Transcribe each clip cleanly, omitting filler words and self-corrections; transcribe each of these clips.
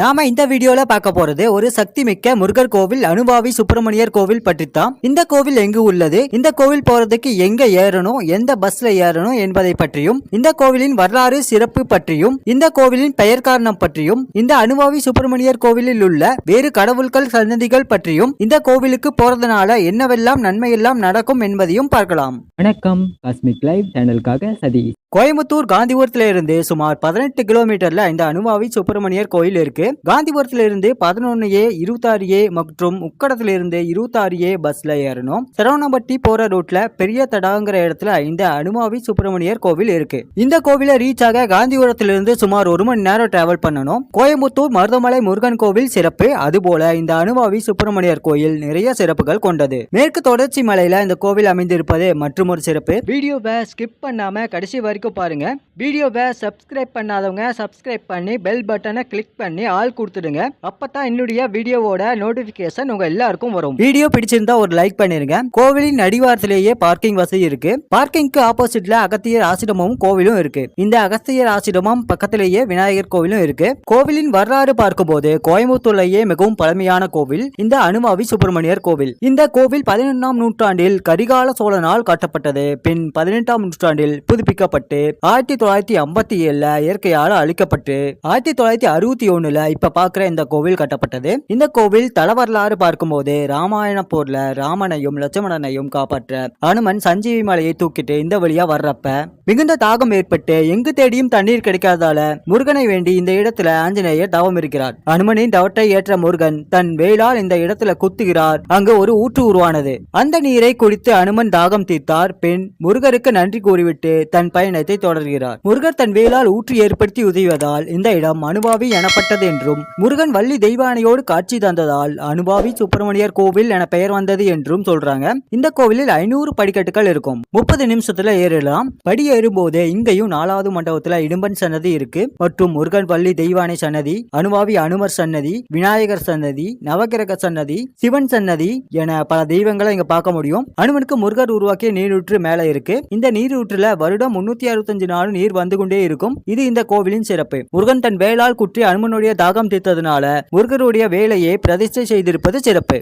நாம இந்த வீடியோல பார்க்க போறது ஒரு சக்தி மிக்க முருகர் கோவில் அனுபாவி சுப்பிரமணியர் கோவில் பற்றித்தான். இந்த கோவில் எங்கு உள்ளது, இந்த கோவில் போறதுக்கு எங்க ஏறணும், எந்த பஸ்ல ஏறணும் என்பதை பற்றியும், இந்த கோவிலின் வரலாறு சிறப்பு பற்றியும், இந்த கோவிலின் பெயர் காரணம் பற்றியும், இந்த அனுபாவி சுப்பிரமணியர் கோவிலில் உள்ள வேறு கடவுள்கள் சன்னதிகள் பற்றியும், இந்த கோவிலுக்கு போறதுனால என்னவெல்லாம் நன்மையெல்லாம் நடக்கும் என்பதையும் பார்க்கலாம். வணக்கம், காஸ்மிக் லைவ் சேனலுக்காக சதீஷ். கோயம்புத்தூர் காந்திபுரத்துல இருந்து சுமார் 18 கிலோமீட்டர்ல இந்த அனுபாவி சுப்பிரமணியர் கோயில் இருக்கு. காந்திபுரத்துல இருந்து 11A 26A மற்றும் உக்கடத்துல இருந்து 26A பஸ்ல ஏறணும். சரவணம்பட்டி போற ரூட்ல பெரிய தடாங்கிற இடத்துல இந்த அனுபாவி சுப்பிரமணியர் கோவில் இருக்கு. இந்த கோவிலை ரீச் ஆக காந்திபுரத்துல இருந்து சுமார் 1 மணி நேரம் டிராவல் பண்ணணும். கோயம்புத்தூர் மருதமலை முருகன் கோவில் சிறப்பு, அதுபோல இந்த அனுபாவி சுப்பிரமணியர் கோயில் நிறைய சிறப்புகள் கொண்டது. மேற்கு தொடர்ச்சி மலையில இந்த கோவில் அமைந்திருப்பது மற்றும் ஒரு சிறப்பு. வீடியோவை ஸ்கிப் பண்ணாம கடைசி வரைக்கும் பாருங்க. வீடியோவை சப்ஸ்கிரைப் பண்ணாதவங்க சப்ஸ்கிரைப் பண்ணி பெல் பட்டனை கிளிக் பண்ணி ஆல் கொடுத்துடுங்க. அப்பதான் என்னுடைய வீடியோவோட நோட்டிபிகேஷன் உங்க எல்லாருக்கும் வரும். வீடியோ பிடிச்சிருந்தா ஒரு லைக் பண்ணிருங்க. கோவிலின் அடிவாரத்திலேயே பார்க்கிங் வசதி இருக்கு. பார்க்கிங்க்கு ஆப்போசிட்ல அகத்தியர் ஆசிரமமும் கோவிலும் இருக்கு. இந்த அகத்தியர் ஆசிரமம் பக்கத்திலேயே விநாயகர் கோவிலும் இருக்கு. கோவிலின் வரலாறு பார்க்கும்போது கோயம்புத்தூர்லேயே மிகவும் பழமையான கோவில் இந்த அனுபாவி சுப்பிரமணியர் கோவில். இந்த கோவில் 11ஆம் நூற்றாண்டில் கரிகால சோழனால் கட்டப்பட்டது. பின் 18ஆம் நூற்றாண்டில் புதுப்பிக்கப்பட்டு 1957 இயற்கையால் அழிக்கப்பட்டு 1961 இப்ப பாக்குற இந்த கோவில் கட்டப்பட்டது. இந்த கோவில் தல வரலாறு பார்க்கும்போது ராமாயண போர்ல ராமனையும் லட்சுமணனையும் காப்பாற்ற அனுமன் சஞ்சீவி மலையை தூக்கிட்டு இந்த வழியா வர்றப்ப மிகுந்த தாகம் ஏற்பட்டு எங்கு தேடியும் தண்ணீர் கிடைக்காததால முருகனை வேண்டி இந்த இடத்துல ஆஞ்சநேயர் தவம் இருக்கிறார். அனுமனின் தவத்தை ஏற்ற முருகன் தன் வேளால் இந்த இடத்துல குத்துகிறார். அங்கு ஒரு ஊற்று உருவானது. அந்த நீரை குடித்து அனுமன் தாகம் தீர்த்தார். பின் முருகருக்கு நன்றி கூறிவிட்டு தன் பயணத்தை தொடர்கிறார். முருகர் தன் வேளால் ஊற்று ஏற்படுத்தி உதவியதால் இந்த இடம் அனுபாவி எனப்பட்டது என்றும், முருகன் வள்ளி தெய்வானையோடு காட்சி தந்ததால் அனுபாவி சுப்பிரமணியர் கோவில் என பெயர் வந்தது என்றும் சொல்றாங்க. இந்த கோவிலில் 500 படிக்கட்டுகள் இருக்கும். 30 நிமிஷத்துல ஏறலாம். படி ஏறும்போது இங்கேயும் 4வது மண்டபத்துல இடும்பன் சன்னதி இருக்கு மற்றும் முருகன் வள்ளி தெய்வானை சன்னதி, அனுபாவி அனுமர் சன்னதி, விநாயகர் சன்னதி, நவகிரக சன்னதி, சிவன் சன்னதி என பல தெய்வங்களை இங்க பார்க்க முடியும். அனுமனுக்கு முருகர் உருவாக்கிய நீரூற்று மேல இருக்கு. இந்த நீரூற்றுல வருடம் 365 நாள் நீர் வந்து கொண்டே இருக்கும். இது இந்த கோவிலின் சிறப்பு. முருகன் தன் வேளால் குற்றி அனுமனுடைய தாகம் தீர்த்ததுனால முருகருடைய வேலையை பிரதிஷ்டை செய்திருப்பது சிறப்பு.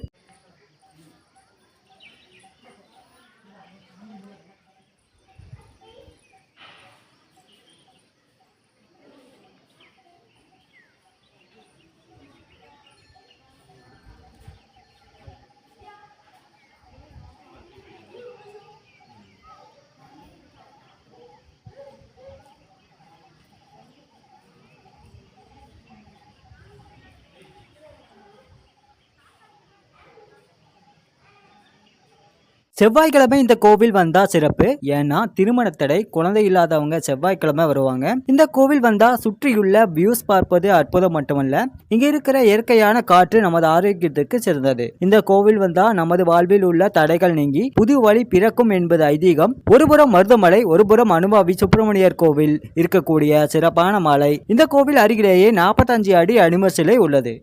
செவ்வாய்க்கிழமை இந்த கோவில் வந்தா சிறப்பு. ஏன்னா திருமண தடை, குழந்தை இல்லாதவங்க செவ்வாய்க்கிழமை வருவாங்க. இந்த கோவில் வந்தா சுற்றியுள்ள வியூஸ் பார்ப்பது அற்புதம் மட்டுமல்ல, இங்க இருக்கிற இயற்கையான காற்று நமது ஆரோக்கியத்துக்கு சிறந்தது. இந்த கோவில் வந்தா நமது வாழ்வில் உள்ள தடைகள் நீங்கி புது வழி பிறக்கும் என்பது ஐதீகம். ஒருபுறம் மருதமலை, ஒருபுறம் அனுபாவி சுப்பிரமணியர் கோவில் இருக்கக்கூடிய சிறப்பான மலை. இந்த கோவில் அருகிலேயே 45 அடி அனுமர் சிலை உள்ளது.